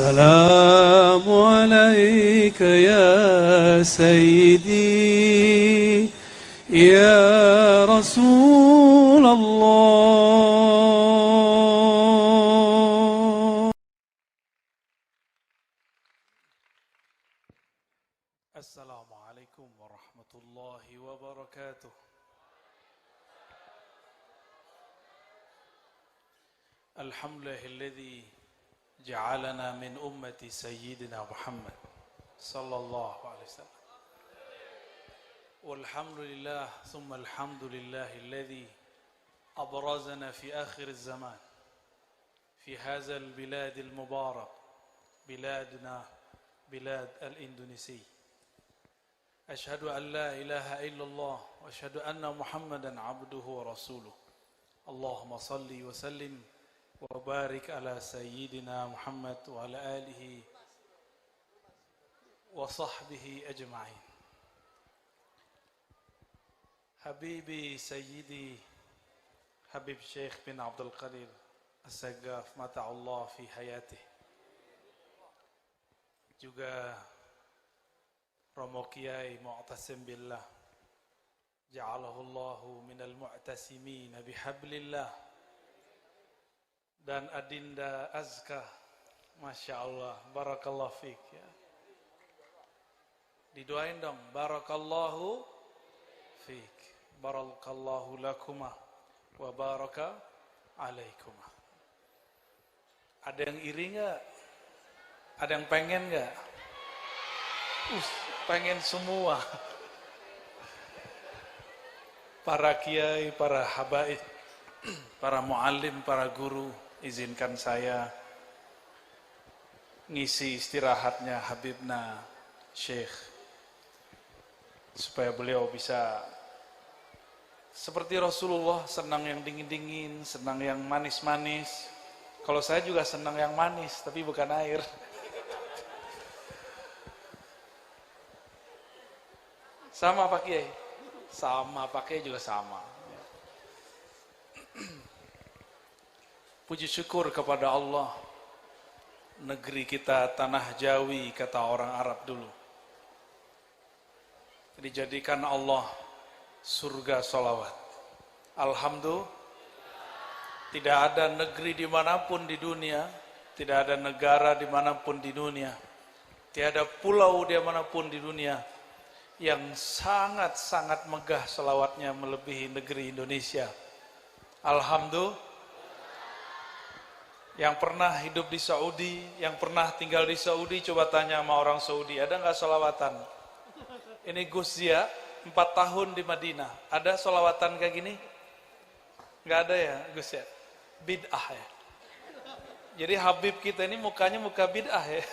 السلام عليك يا سيدي يا رسول الله. السلام عليكم ورحمة الله وبركاته. الحمد لله الذي جعلنا من أمة سيدنا محمد صلى الله عليه وسلم. والحمد لله ثم الحمد لله الذي أبرزنا في آخر الزمان في هذا البلاد المبارك، بلادنا بلاد الإندونيسي. أشهد أن لا إله إلا الله وأشهد أن محمدا عبده ورسوله. اللهم صل وسلم وبارك على سيدنا محمد وعلى آله وصحبه أجمعين. حبيبي سيدي حبيب شيخ بن عبد القادر السقاف متع الله في حياته. Juga Romo Kiai Mu'tasim Billah Ja'alahullahu minal mu'tasimin bihablillah. Dan Adinda Azka, Masya Allah, Barakallahu fiik ya. Didoain dong, Barakallahu fiik, Barakallahu lakuma wa baraka alaikuma. Ada yang iri gak? Ada yang pengen gak? Pengen semua. Para kiai, para habaib, para muallim, para guru, izinkan saya ngisi istirahatnya Habibna Syekh supaya beliau bisa seperti Rasulullah, senang yang dingin-dingin, senang yang manis-manis. Kalau saya juga senang yang manis, tapi bukan air. Sama Pak Kiai? Sama, Pak Kiai juga sama. Puji syukur kepada Allah, negeri kita tanah Jawi, kata orang Arab dulu. Dijadikan Allah surga sholawat. Alhamdulillah, tidak ada negeri dimanapun di dunia, tidak ada negara dimanapun di dunia, tiada pulau dimanapun di dunia yang sangat-sangat megah sholawatnya melebihi negeri Indonesia. Alhamdulillah. Yang pernah hidup di Saudi, yang pernah tinggal di Saudi, coba tanya sama orang Saudi, ada nggak sholawatan? Ini Gus Zia, 4 tahun di Madinah, ada sholawatan kayak gini? Nggak ada ya Gus ya? Bid'ah ya? Jadi Habib kita ini mukanya muka bid'ah ya?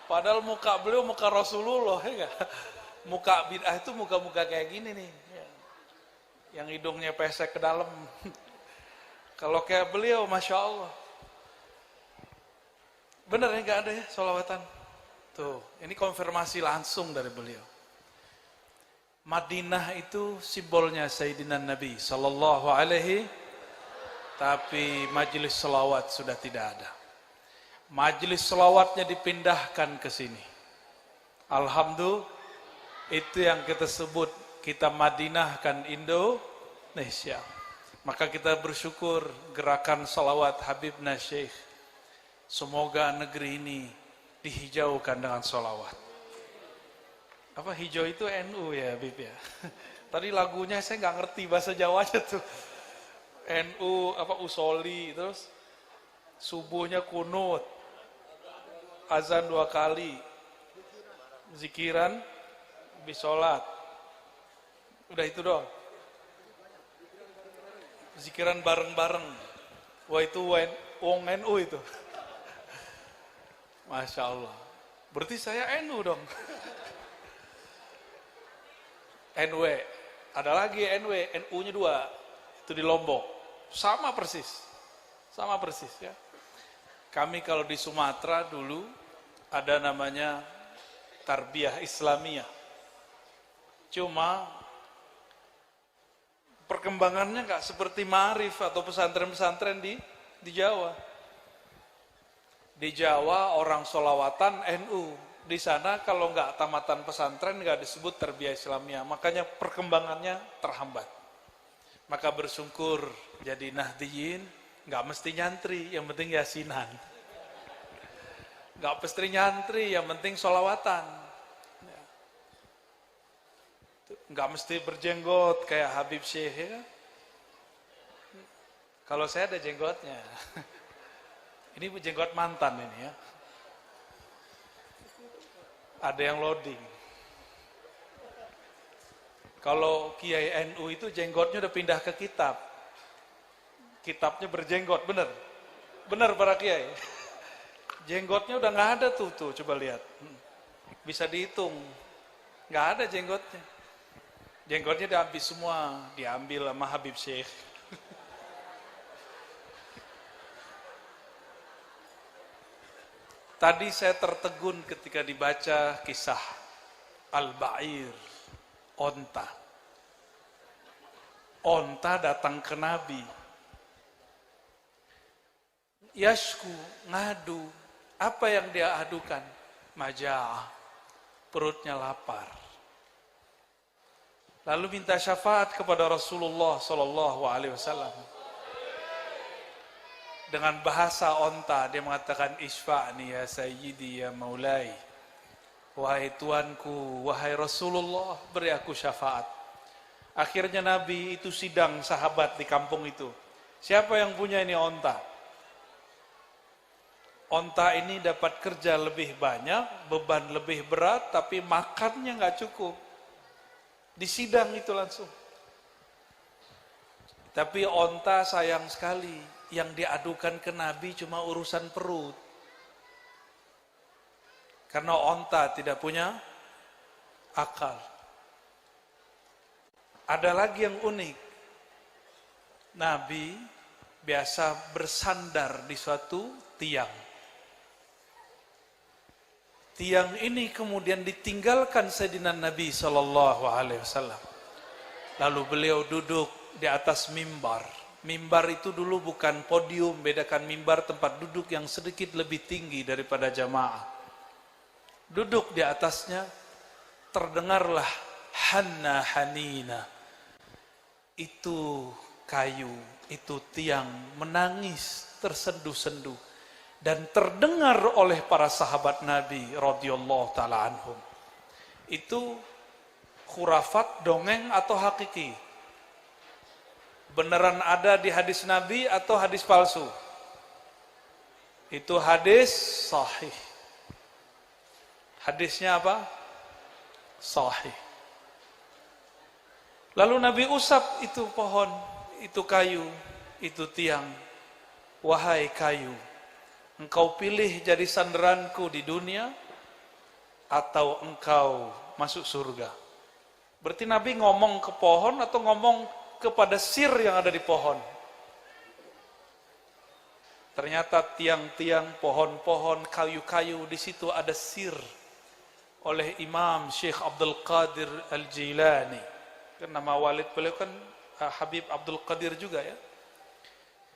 Padahal muka beliau muka Rasulullah ya nggak? Muka bid'ah itu muka-muka kayak gini nih, yang hidungnya pesek ke dalam. Kalau kayak beliau, Masya Allah. Benar ya, gak ada ya sholawatan? Tuh, ini konfirmasi langsung dari beliau. Madinah itu simbolnya Sayyidina Nabi Sallallahu Alaihi, tapi majelis sholawat sudah tidak ada. Majelis sholawatnya dipindahkan ke sini. Alhamdulillah, itu yang kita sebut, kita Madinahkan Indonesia. Maka kita bersyukur gerakan salawat Habibna Syekh. Semoga negeri ini dihijaukan dengan salawat. Apa hijau itu NU ya Habib ya? Tadi lagunya saya nggak ngerti bahasa Jawanya tuh. NU apa usoli, terus subuhnya kunut, azan 2 kali, zikiran, bisolat. Udah itu doang. Zikiran bareng-bareng. Wah itu wong NU itu. Masya Allah. Berarti saya NU dong. NW. Ada lagi NW, NU-nya 2. Itu di Lombok. Sama persis. Sama persis ya. Kami kalau di Sumatera dulu ada namanya Tarbiyah Islamiyah. Cuma perkembangannya nggak seperti Ma'arif atau pesantren-pesantren di Jawa. Di Jawa orang sholawatan NU. Di sana kalau nggak tamatan pesantren nggak disebut tarbiyah Islamiyah. Makanya perkembangannya terhambat. Maka bersyukur jadi Nahdiyin, nggak mesti nyantri, yang penting yasinan. Nggak mesti nyantri, yang penting sholawatan. Nggak mesti berjenggot kayak Habib Syekh ya. Kalau saya ada jenggotnya. Ini jenggot mantan ini ya. Ada yang loading. Kalau Kiai NU itu jenggotnya udah pindah ke kitab. Kitabnya berjenggot, bener? Bener para Kiai? Jenggotnya udah nggak ada tuh, coba lihat. Bisa dihitung. Nggak ada jenggotnya. Jenggotnya diambil semua, diambil sama Habib Syekh. Tadi saya tertegun ketika dibaca kisah Al-Ba'ir, onta. Onta datang ke Nabi. Yashku, ngadu. Apa yang dia adukan? Maja'ah, perutnya lapar. Lalu minta syafaat kepada Rasulullah SAW. Dengan bahasa onta dia mengatakan isfa'ni ya sayyidi ya maulai. Wahai tuanku, wahai Rasulullah, beri aku syafaat. Akhirnya Nabi itu sidang sahabat di kampung itu. Siapa yang punya ini onta? Onta ini dapat kerja lebih banyak, beban lebih berat, tapi makannya nggak cukup. Di sidang itu langsung. Tapi onta sayang sekali. Yang diadukan ke Nabi cuma urusan perut. Karena onta tidak punya akal. Ada lagi yang unik. Nabi biasa bersandar di suatu tiang. Tiang ini kemudian ditinggalkan Sayyidina Nabi SAW. Lalu beliau duduk di atas mimbar. Mimbar itu dulu bukan podium, bedakan mimbar tempat duduk yang sedikit lebih tinggi daripada jamaah. Duduk di atasnya, terdengarlah Hanna Hanina. Itu kayu, itu tiang menangis tersenduh-senduh. Dan terdengar oleh para sahabat Nabi radhiyallahu ta'ala anhum. Itu khurafat, dongeng atau hakiki? Beneran ada di hadis Nabi atau hadis palsu? Itu hadis sahih. Hadisnya apa? Sahih. Lalu Nabi usap itu pohon, itu kayu, itu tiang. Wahai kayu, engkau pilih jadi sandaranku di dunia atau engkau masuk surga? Berarti Nabi ngomong ke pohon atau ngomong kepada sir yang ada di pohon? Ternyata tiang-tiang, pohon-pohon, kayu-kayu di situ ada sir oleh Imam Syekh Abdul Qadir Al-Jilani. Kan nama walid beliau kan Habib Abdul Qadir juga ya.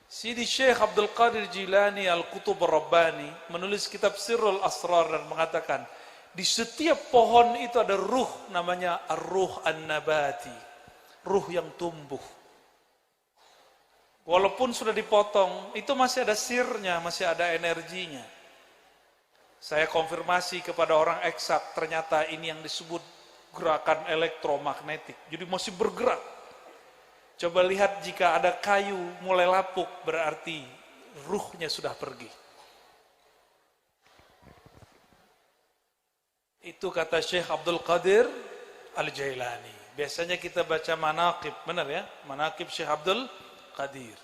Sidi Syekh Abdul Qadir Jilani Al-Qutub Ar-Rabbani menulis kitab Sirrul Asrar dan mengatakan di setiap pohon itu ada ruh, namanya ar-ruh an-nabati. Ruh yang tumbuh. Walaupun sudah dipotong, itu masih ada sirnya, masih ada energinya. Saya konfirmasi kepada orang eksak, ternyata ini yang disebut gerakan elektromagnetik. Jadi masih bergerak. Coba lihat jika ada kayu mulai lapuk, berarti ruhnya sudah pergi. Itu kata Syekh Abdul Qadir Al-Jailani. Biasanya kita baca manaqib, benar ya? Manaqib Syekh Abdul Qadir.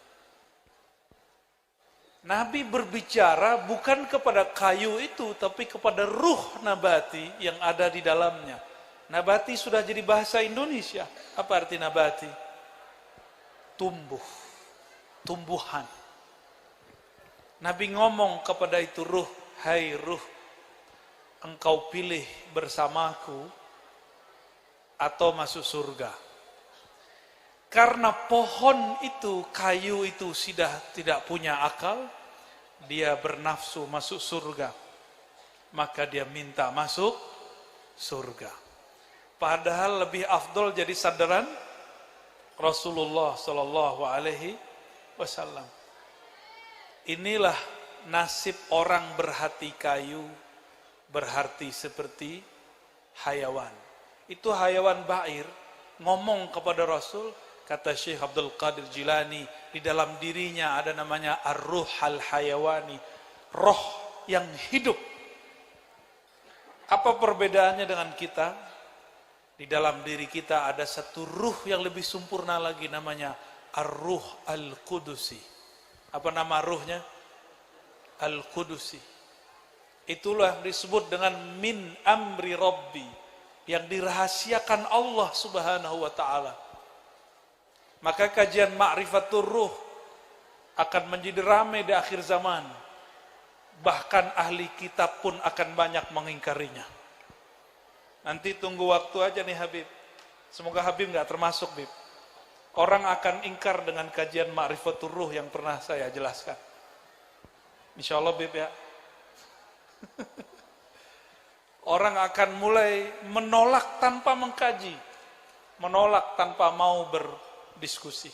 Nabi berbicara bukan kepada kayu itu, tapi kepada ruh nabati yang ada di dalamnya. Nabati sudah jadi bahasa Indonesia. Apa arti nabati? Tumbuh, tumbuhan. Nabi ngomong kepada itu ruh, hai ruh, engkau pilih bersamaku atau masuk surga. Karena pohon itu, kayu itu sudah tidak punya akal, dia bernafsu masuk surga, maka dia minta masuk surga. Padahal lebih afdol jadi sandaran Rasulullah sallallahu alaihi wasallam. Inilah nasib orang berhati kayu, berhati seperti hayawan. Itu hayawan ba'ir ngomong kepada Rasul, kata Syekh Abdul Qadir Jilani, di dalam dirinya ada namanya ar-ruh al-hayawani, roh yang hidup. Apa perbedaannya dengan kita? Di dalam diri kita ada satu ruh yang lebih sempurna lagi, namanya ar-ruh al-qudusi. Apa nama ruhnya? Al-Qudusi. Itulah disebut dengan min amri Rabbi, yang dirahasiakan Allah subhanahu wa ta'ala. Maka kajian Ma'rifatul Ruh akan menjadi ramai di akhir zaman. Bahkan ahli kitab pun akan banyak mengingkarinya. Nanti tunggu waktu aja nih Habib. Semoga Habib gak termasuk, Bib. Orang akan ingkar dengan kajian Ma'rifatul Ruh yang pernah saya jelaskan. Insya Allah, Bib, ya. Orang akan mulai menolak tanpa mengkaji, menolak tanpa mau berdiskusi.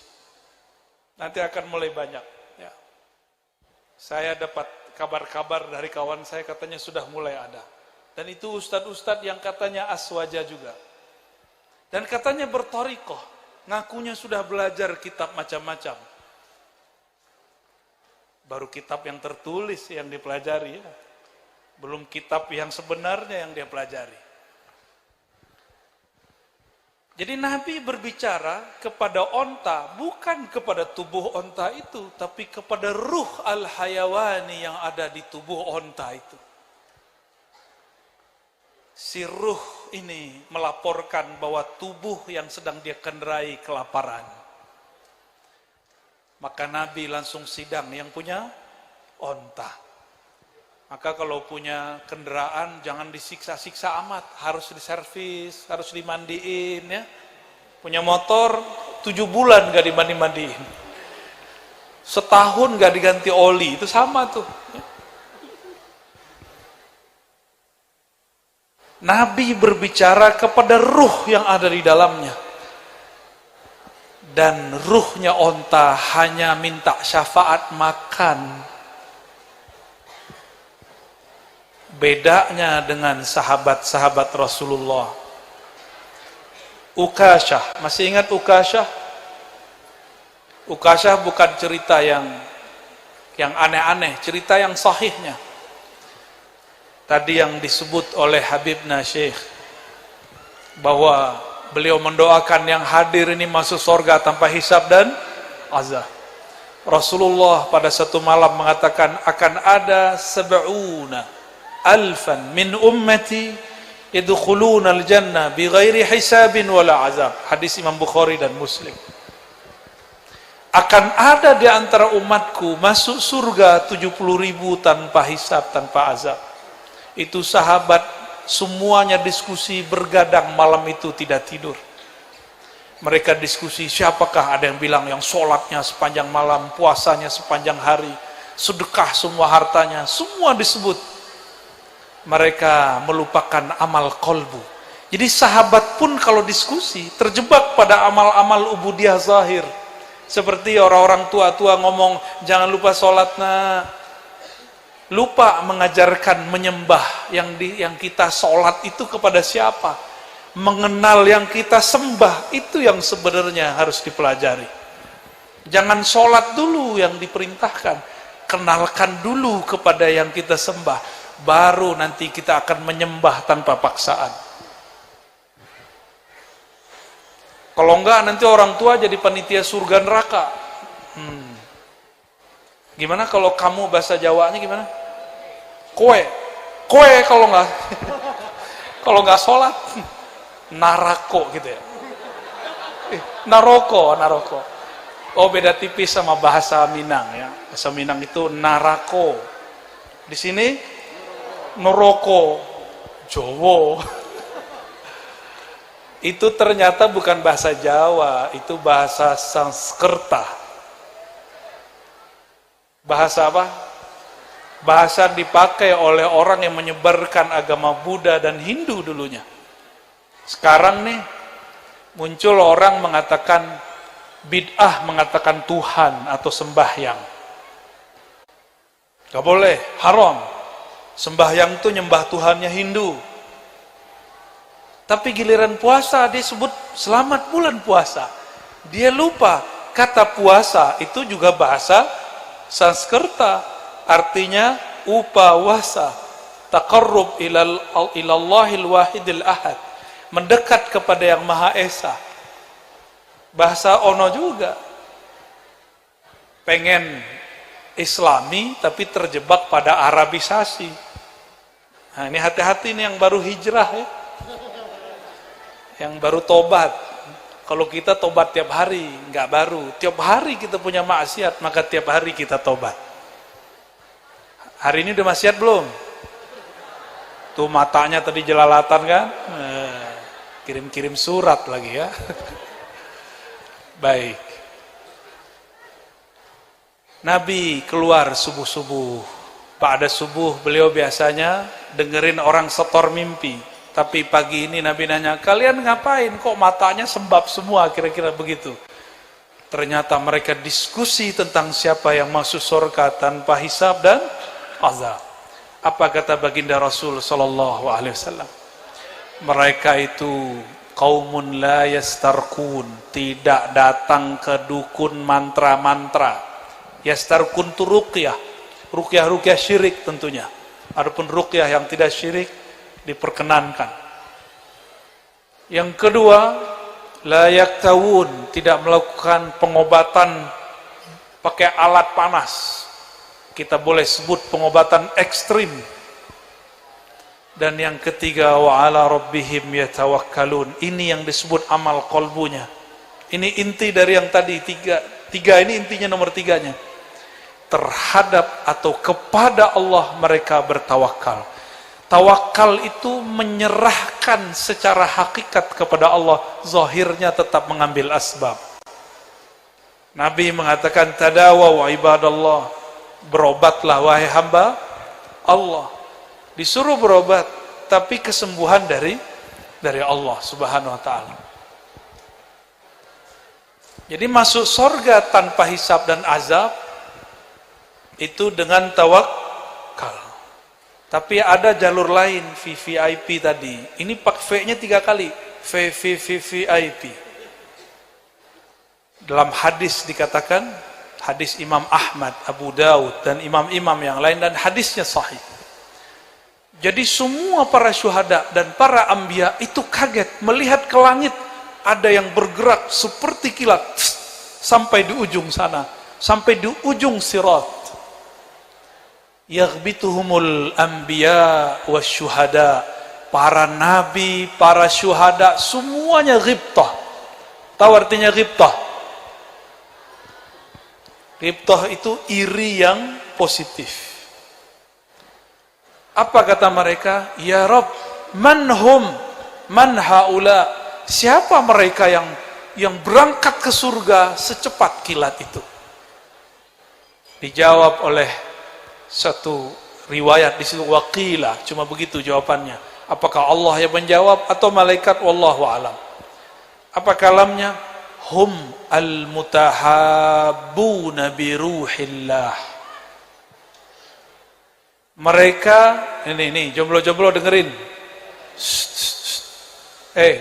Nanti akan mulai banyak. Ya. Saya dapat kabar-kabar dari kawan saya, katanya sudah mulai ada. Dan itu ustadz-ustadz yang katanya aswaja juga. Dan katanya berthariqah, ngakunya sudah belajar kitab macam-macam. Baru kitab yang tertulis yang dipelajari, ya. Belum kitab yang sebenarnya yang dia pelajari. Jadi Nabi berbicara kepada onta, bukan kepada tubuh onta itu, tapi kepada ruh al-hayawani yang ada di tubuh onta itu. Si ruh ini melaporkan bahwa tubuh yang sedang dia kendarai kelaparan. Maka Nabi langsung sidang yang punya onta. Maka kalau punya kendaraan jangan disiksa-siksa amat, harus diservis, harus dimandiin, ya. Punya motor 7 bulan gak dimandi-mandiin, setahun gak diganti oli, itu sama tuh. Nabi berbicara kepada ruh yang ada di dalamnya. Dan ruhnya onta hanya minta syafaat makan. Bedanya dengan sahabat-sahabat Rasulullah. Ukasyah, masih ingat Ukasyah? Ukasyah bukan cerita yang aneh-aneh, cerita yang sahihnya. Tadi yang disebut oleh Habibna Syekh, bahwa beliau mendoakan yang hadir ini masuk surga tanpa hisab dan azab. Rasulullah pada satu malam mengatakan, akan ada 70 alfan min ummati yadkhuluna al-jannah bighairi hisabin wala azab. Hadis Imam Bukhari dan Muslim. Akan ada di antara umatku masuk surga 70.000 tanpa hisab, tanpa azab. Itu sahabat semuanya diskusi bergadang malam itu, tidak tidur. Mereka diskusi, siapakah, ada yang bilang yang sholatnya sepanjang malam, puasanya sepanjang hari, sedekah semua hartanya, semua disebut. Mereka melupakan amal kolbu. Jadi sahabat pun kalau diskusi terjebak pada amal-amal ubudiyah zahir. Seperti orang-orang tua-tua ngomong, jangan lupa sholat, nak. Lupa mengajarkan menyembah yang kita sholat itu kepada siapa, mengenal yang kita sembah, itu yang sebenarnya harus dipelajari. Jangan sholat dulu yang diperintahkan, kenalkan dulu kepada yang kita sembah, baru nanti kita akan menyembah tanpa paksaan. Kalau enggak nanti orang tua jadi panitia surga neraka. Gimana kalau kamu bahasa Jawanya gimana? Kue kalau nggak sholat, narako gitu ya. Naroko. Oh, beda tipis sama bahasa Minang ya. Bahasa Minang itu narako. Di sini noroko, Jowo. Itu ternyata bukan bahasa Jawa, itu bahasa Sanskerta. Bahasa apa? Bahasa dipakai oleh orang yang menyebarkan agama Buddha dan Hindu dulunya. Sekarang nih muncul orang mengatakan bid'ah, mengatakan Tuhan atau sembahyang. Gak boleh, haram. Sembahyang itu nyembah Tuhannya Hindu. Tapi giliran puasa dia sebut selamat bulan puasa. Dia lupa kata puasa itu juga bahasa Sanskerta, artinya upawasa, taqarrub ilallahil wahidil ahad, mendekat kepada yang Maha Esa. Bahasa ono juga. Pengen Islami tapi terjebak pada Arabisasi. Nah, ini hati-hati nih yang baru hijrah ya. Yang baru tobat. Kalau kita tobat tiap hari, nggak baru. Tiap hari kita punya maksiat, maka tiap hari kita tobat. Hari ini udah maksiat belum? Tuh matanya tadi jelalatan kan? Kirim-kirim surat lagi ya. Baik. Nabi keluar subuh-subuh. Pada subuh beliau biasanya dengerin orang setor mimpi. Tapi pagi ini Nabi nanya, kalian ngapain? Kok matanya sembab semua? Kira-kira begitu. Ternyata mereka diskusi tentang siapa yang masuk surga tanpa hisab dan azab. Apa kata baginda Rasul sallallahu alaihi wasallam? Mereka itu qaumun la yastarqun, tidak datang ke dukun mantra-mantra. Yastarqun itu ruqyah. Ruqyah syirik tentunya. Adapun ruqyah yang tidak syirik diperkenankan. Yang kedua, la yaktawun, tidak melakukan pengobatan pakai alat panas. Kita boleh sebut pengobatan ekstrim. Dan yang ketiga, wa ala rabbihim yatawakkalun. Ini yang disebut amal qalbunya. Ini inti dari yang tadi tiga ini intinya nomor tiganya. Terhadap atau kepada Allah mereka bertawakal. Tawakal itu menyerahkan secara hakikat kepada Allah, zahirnya tetap mengambil asbab. Nabi mengatakan tadawaw ibadallah, berobatlah wahai hamba Allah. Disuruh berobat, tapi kesembuhan dari Allah Subhanahu wa taala. Jadi masuk surga tanpa hisab dan azab itu dengan tawakal. Tapi ada jalur lain, VVIP tadi. Ini pak V-nya 3 kali. VVIP. Dalam hadis dikatakan, hadis Imam Ahmad, Abu Daud, dan imam-imam yang lain, dan hadisnya sahih. Jadi semua para syuhada dan para anbiya itu kaget melihat ke langit ada yang bergerak seperti kilat sampai di ujung sana, sampai di ujung sirat. Yaghbituhumul anbiya wasyuhada, para nabi, para syuhada, semuanya ghibtah. Tahu artinya ghibtah? Ghibtah itu iri yang positif. Apa kata mereka? Ya Rabb, man hum, man haula, siapa mereka yang berangkat ke surga secepat kilat itu? Dijawab oleh satu riwayat di situ, waqila, cuma begitu jawabannya. Apakah Allah yang menjawab atau malaikat? Wallahu alam. Apa kalamnya? Hum al-mutahabbuna bi ruhillah. Mereka ini jomblo-jomblo dengerin.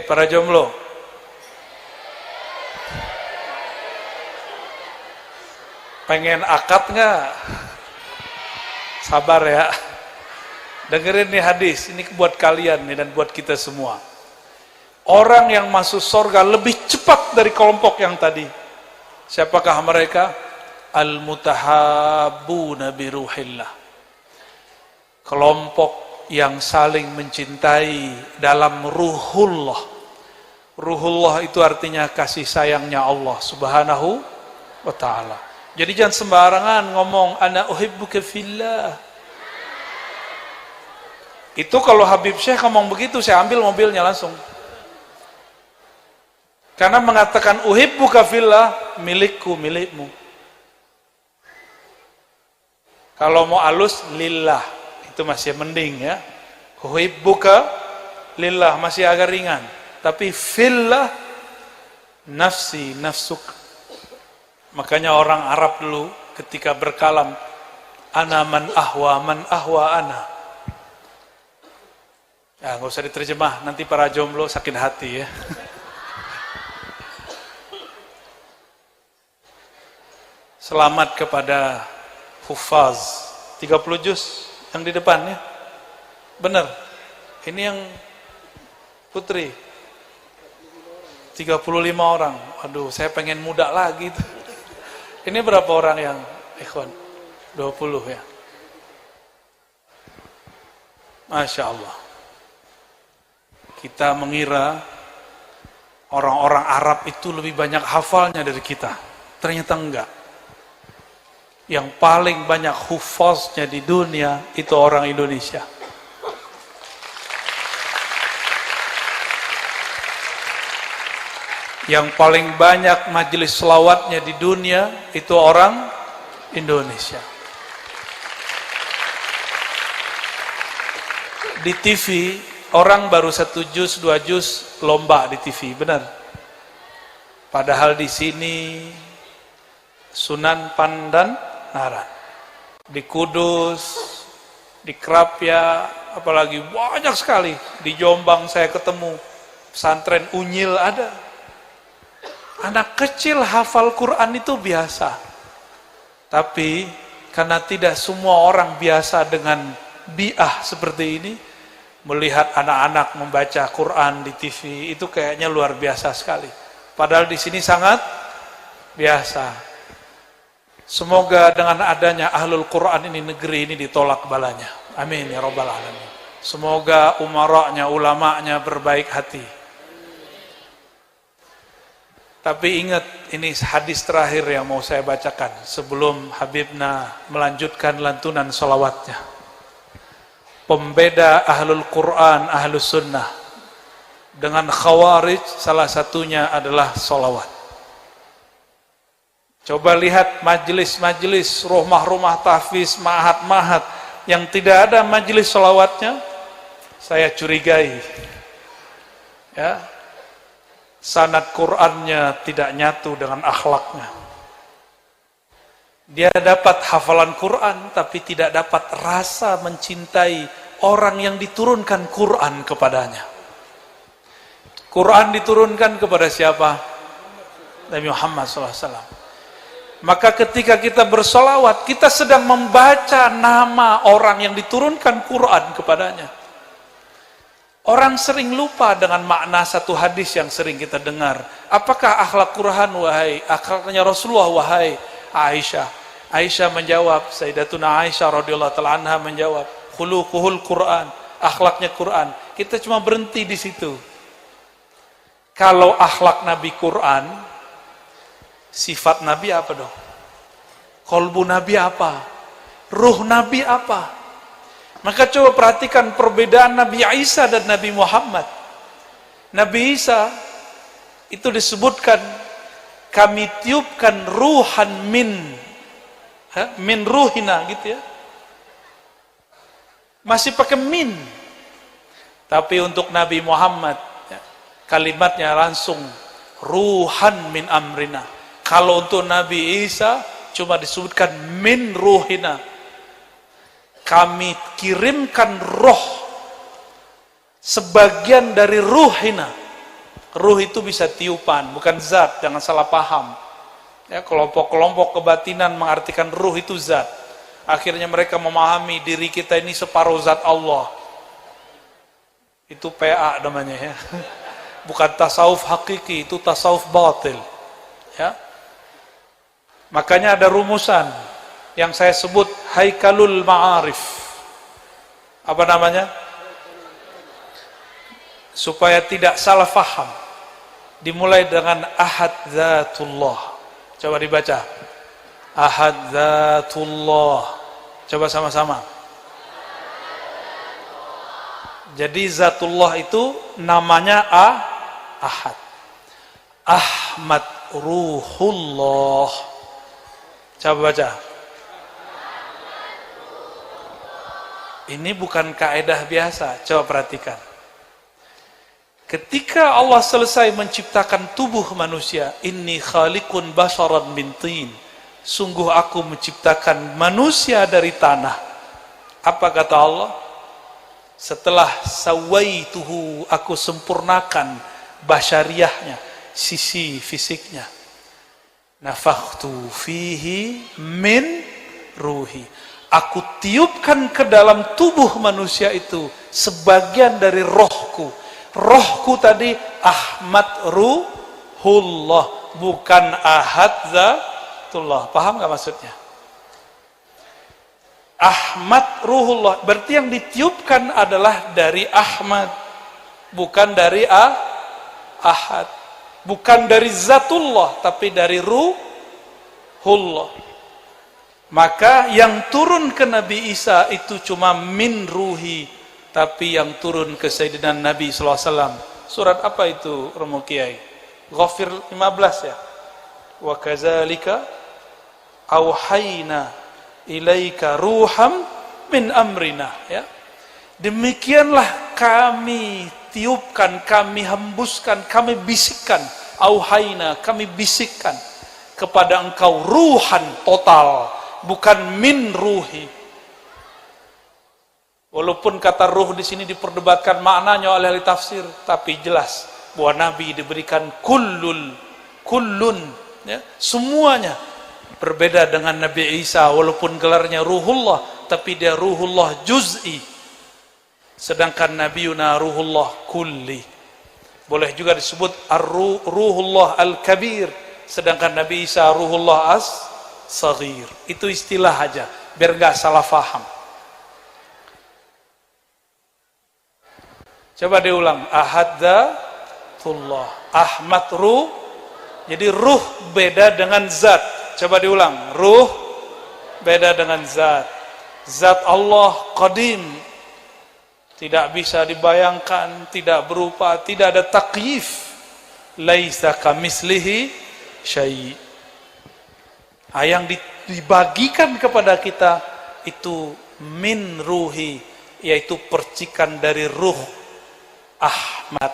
Para jomblo. Pengen akad nggak? Sabar ya. Dengerin nih hadis, ini buat kalian nih dan buat kita semua. Orang yang masuk surga lebih cepat dari kelompok yang tadi. Siapakah mereka? Al-mutahabbuna bi ruhillah. Kelompok yang saling mencintai dalam ruhullah. Ruhullah itu artinya kasih sayangnya Allah Subhanahu wa ta'ala. Jadi jangan sembarangan ngomong ana uhibbuka fillah. Itu kalau Habib Syekh ngomong begitu, saya ambil mobilnya langsung. Karena mengatakan uhibbuka fillah, milikku, milikmu. Kalau mau halus lillah, itu masih mending ya. Uhibbuka lillah masih agak ringan. Tapi fillah, nafsi, nafsuk. Makanya orang Arab dulu ketika berkalam, ana man ahwa ana. Ya, nggak usah diterjemah, nanti para jomblo sakit hati ya. Selamat kepada Hufaz 30 juz yang di depan ya. Benar. Ini yang putri 35 orang. Aduh, saya pengen muda lagi tuh. Ini berapa orang yang ikhwan? 20 ya. Masya Allah. Kita mengira orang-orang Arab itu lebih banyak hafalnya dari kita. Ternyata enggak. Yang paling banyak hufaznya di dunia itu orang Indonesia. Yang paling banyak majelis selawatnya di dunia itu orang Indonesia. Di TV orang baru 1 juz, 2 juz lomba di TV, benar. Padahal di sini Sunan Pandangaran, di Kudus, di Krapia, apalagi banyak sekali. Di Jombang saya ketemu pesantren Unyil ada. Anak kecil hafal Quran itu biasa. Tapi karena tidak semua orang biasa dengan bi'ah seperti ini, melihat anak-anak membaca Quran di TV itu kayaknya luar biasa sekali. Padahal di sini sangat biasa. Semoga dengan adanya ahlul Quran ini, negeri ini ditolak balanya. Amin ya rabbal alamin. Semoga umaranya, ulamanya berbaik hati. Tapi ingat, ini hadis terakhir yang mau saya bacakan sebelum Habibna melanjutkan lantunan salawatnya. Pembeda ahlul Quran, ahlus sunnah dengan khawarij salah satunya adalah salawat. Coba lihat majelis-majelis, rumah-rumah tahfiz, mahat-mahat yang tidak ada majelis salawatnya, saya curigai. Ya, sanad Qur'annya tidak nyatu dengan akhlaknya. Dia dapat hafalan Quran tapi tidak dapat rasa mencintai orang yang diturunkan Quran kepadanya. Quran diturunkan kepada siapa? Nabi Muhammad SAW. Maka ketika kita bersolawat, kita sedang membaca nama orang yang diturunkan Quran kepadanya. Orang sering lupa dengan makna satu hadis yang sering kita dengar. Apakah akhlak Quran wahai akhlaknya Rasulullah wahai Aisyah? Aisyah menjawab, Sayyidatuna Aisyah radhiyallahu taala anha menjawab, khuluquhul Quran, akhlaknya Quran. Kita cuma berhenti di situ. Kalau akhlak Nabi Quran, sifat Nabi apa dong? Kolbu Nabi apa? Ruh Nabi apa? Maka coba perhatikan perbedaan Nabi Isa dan Nabi Muhammad. Nabi Isa itu disebutkan kami tiupkan ruhan min ruhina gitu ya. Masih pakai min. Tapi untuk Nabi Muhammad ya, kalimatnya langsung ruhan min amrina. Kalau untuk Nabi Isa cuma disebutkan min ruhina. Kami kirimkan roh sebagian dari ruhina. Ruh itu bisa tiupan, bukan zat, jangan salah paham. Ya, kelompok-kelompok kebatinan mengartikan ruh itu zat. Akhirnya mereka memahami diri kita ini separuh zat Allah. Itu PA namanya ya. Bukan tasawuf hakiki, itu tasawuf batil. Ya. Makanya ada rumusan yang saya sebut Haikalul Ma'arif. Apa namanya? Supaya tidak salah faham. Dimulai dengan Ahad Zatullah. Coba dibaca. Ahad Zatullah. Coba sama-sama. Jadi Zatullah itu namanya Ahad. Ahmad Ruhullah. Coba baca. ini bukan kaedah biasa. Coba perhatikan. Ketika Allah selesai menciptakan tubuh manusia, inni khaliqun basharan min tin. Sungguh aku menciptakan manusia dari tanah. Apa kata Allah? Setelah sawaituhu, aku sempurnakan basyariahnya, sisi fisiknya. Nafakhtu fihi min ruhi. Aku tiupkan ke dalam tubuh manusia itu sebagian dari rohku. Rohku tadi Ahmad Ruhullah, bukan Ahad Zatullah. Paham gak maksudnya? Ahmad Ruhullah, berarti yang ditiupkan adalah dari Ahmad, bukan dari Ahad, bukan dari Zatullah, tapi dari Ruhullah. Maka yang turun ke Nabi Isa itu cuma min ruhi, tapi yang turun ke Sayyidina Nabi SAW, surat apa itu Romo Kiai? Ghafir 15 ya. Wa kadzalika auhayna ilaika ruham min amrina, ya. Demikianlah kami tiupkan, kami hembuskan, kami bisikkan, auhayna, kami bisikkan kepada engkau ruhan total, bukan min ruhi. Walaupun kata ruh di sini diperdebatkan maknanya oleh ahli tafsir, tapi jelas bahwa Nabi diberikan kullun, ya, semuanya. Berbeda dengan Nabi Isa, walaupun gelarnya Ruhullah, tapi dia Ruhullah juz'i. Sedangkan Nabi Yuna Ruhullah kulli. Boleh juga disebut Ruhullah al-kabir, sedangkan Nabi Isa Ruhullah as-saghir. Itu istilah aja, biar gak salah faham. Coba diulang. Ahadzatullah, Ahmad Ruh. Jadi ruh beda dengan zat. Coba diulang. Ruh beda dengan zat. Zat Allah qadim, tidak bisa dibayangkan, tidak berupa, tidak ada takyif. Laisa kamislihi syai'. Yang dibagikan kepada kita itu min ruhi, yaitu percikan dari ruh Ahmad.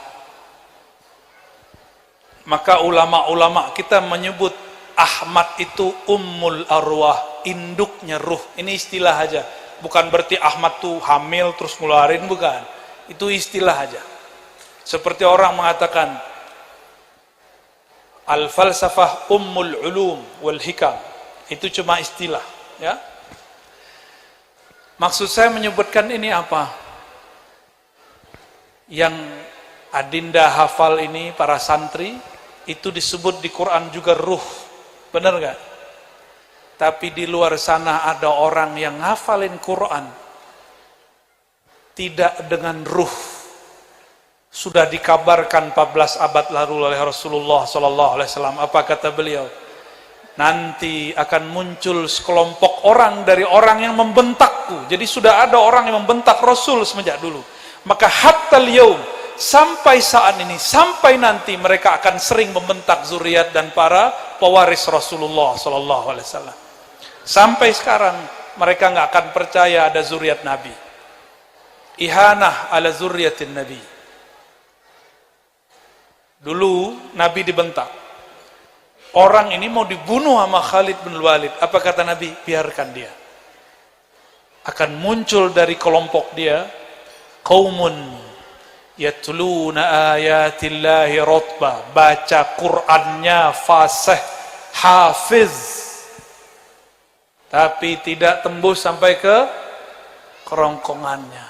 Maka ulama-ulama kita menyebut Ahmad itu ummul arwah, induknya ruh. Ini istilah aja, bukan berarti Ahmad tuh hamil terus ngeluarin, bukan. Itu istilah aja. Seperti orang mengatakan al-falsafah ummul ulum wal hikam, itu cuma istilah, ya. Maksud saya menyebutkan ini apa? Yang adinda hafal ini, para santri, itu disebut di Quran juga ruh. Benar gak? Tapi di luar sana ada orang yang ngafalin Quran tidak dengan ruh. Sudah dikabarkan 14 abad lalu oleh Rasulullah SAW. Apa kata beliau? Nanti akan muncul sekelompok orang dari orang yang membentakku. Jadi sudah ada orang yang membentak Rasul semenjak dulu. Maka hatta al-yaum, sampai saat ini, sampai nanti mereka akan sering membentak zuriat dan para pewaris Rasulullah SAW. Sampai sekarang mereka nggak akan percaya ada zuriat Nabi. Ihanah ala zuriatin Nabi. Dulu Nabi dibentak. Orang ini mau dibunuh sama Khalid bin Walid. Apa kata Nabi? Biarkan dia. Akan muncul dari kelompok dia qaumun yatluna ayatillahi rotba, baca Qur'annya fasih, hafiz, tapi tidak tembus sampai ke kerongkongannya.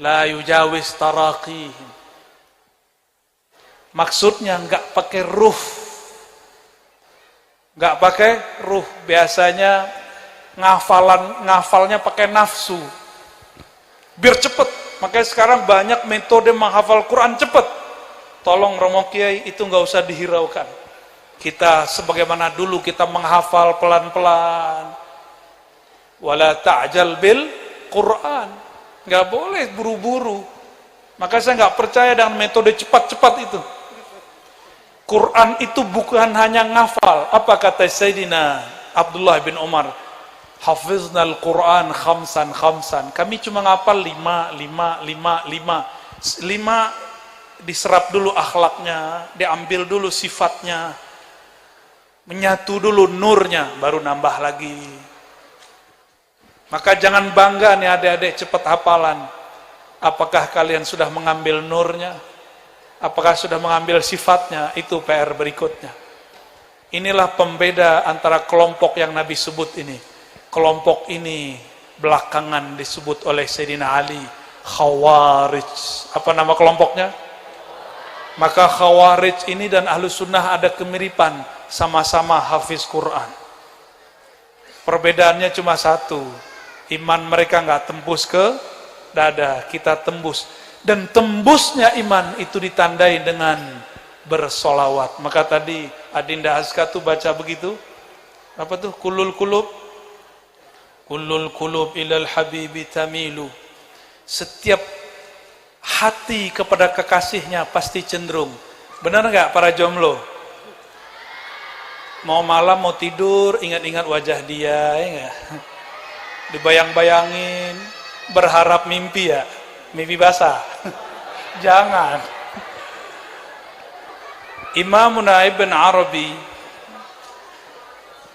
La yujawiz taraqihim. Maksudnya enggak pakai ruh, enggak pakai ruh. Biasanya ngafalnya pakai nafsu, biar cepet. Makanya sekarang banyak metode menghafal Quran cepat. Tolong Romo Kiai, itu nggak usah dihiraukan. Kita sebagaimana dulu kita menghafal pelan-pelan. Wala ta'jal bil Quran. Nggak boleh buru-buru. Maka saya nggak percaya dengan metode cepat-cepat itu. Quran itu bukan hanya ngafal. Apa kata Sayyidina Abdullah bin Umar? Hafiznal Quran khamsan khamsan. Kami cuma ngapal 5. 5 diserap dulu akhlaknya, diambil dulu sifatnya, menyatu dulu nurnya, baru nambah lagi. Maka jangan bangga nih adik-adik cepat hafalan. Apakah kalian sudah mengambil nurnya? Apakah sudah mengambil sifatnya? Itu PR berikutnya. Inilah pembeda antara kelompok yang Nabi sebut ini. Kelompok ini belakangan disebut oleh Sayyidina Ali Khawarij. Apa nama kelompoknya? Maka Khawarij ini dan Ahlus Sunnah ada kemiripan, sama-sama hafiz Quran. Perbedaannya cuma satu, iman mereka nggak tembus ke dada, kita tembus. Dan tembusnya iman itu ditandai dengan bersolawat. Maka tadi Adinda Azka tuh baca begitu, apa tuh? Kullul kulub ilal habibi tamilu. Setiap hati kepada kekasihnya pasti cenderung. Benar nggak para jomblo? Mau malam mau tidur ingat-ingat wajah dia, ya nggak? Dibayang-bayangin, berharap mimpi ya, mimpi basah. Jangan. Imamuna Ibn Arabi,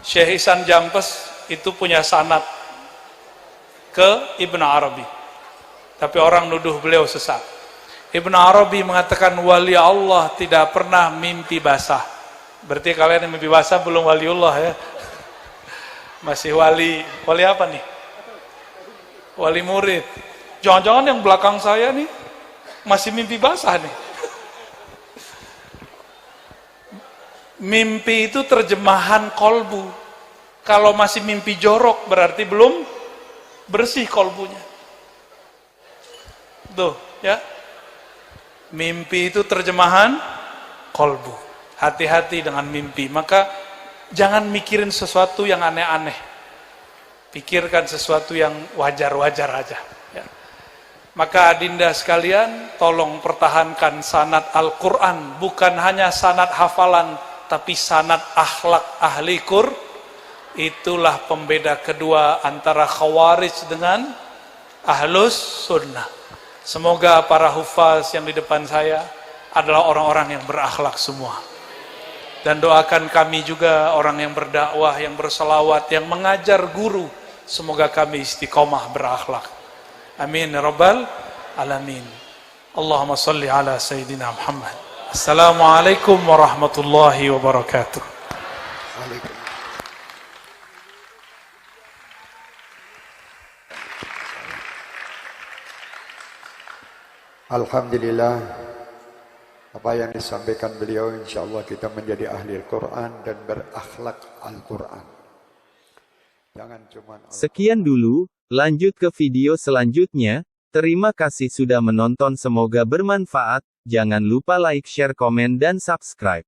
Syekh Ihsan Jampes itu punya sanad ke Ibn Arabi, tapi orang nuduh beliau sesat. Ibn Arabi mengatakan wali Allah tidak pernah mimpi basah. Berarti kalian yang mimpi basah belum waliullah ya. Masih wali apa nih? Wali murid. Jangan-jangan yang belakang saya nih masih mimpi basah nih. Mimpi itu terjemahan kolbu. Kalau masih mimpi jorok berarti belum bersih kolbunya. Tuh, ya. Mimpi itu terjemahan kolbu. Hati-hati dengan mimpi. Maka jangan mikirin sesuatu yang aneh-aneh. Pikirkan sesuatu yang wajar-wajar aja. Ya. Maka adinda sekalian, tolong pertahankan sanad Al-Quran. Bukan hanya sanad hafalan, tapi sanad akhlak ahli Qur'an. Itulah pembeda kedua antara Khawarij dengan Ahlus Sunnah. Semoga para hufaz yang di depan saya adalah orang-orang yang berakhlak semua. Dan doakan kami juga orang yang berdakwah, yang berselawat, yang mengajar guru. Semoga kami istiqomah berakhlak. Amin ya rabbal alamin. Allahumma salli ala Sayyidina Muhammad. Assalamualaikum warahmatullahi wabarakatuh. Alhamdulillah, apa yang disampaikan beliau insyaallah kita menjadi ahli Al-Quran dan berakhlak Al-Quran. Jangan cuma Sekian dulu, lanjut ke video selanjutnya. Terima kasih sudah menonton, semoga bermanfaat. Jangan lupa like, share, komen, dan subscribe.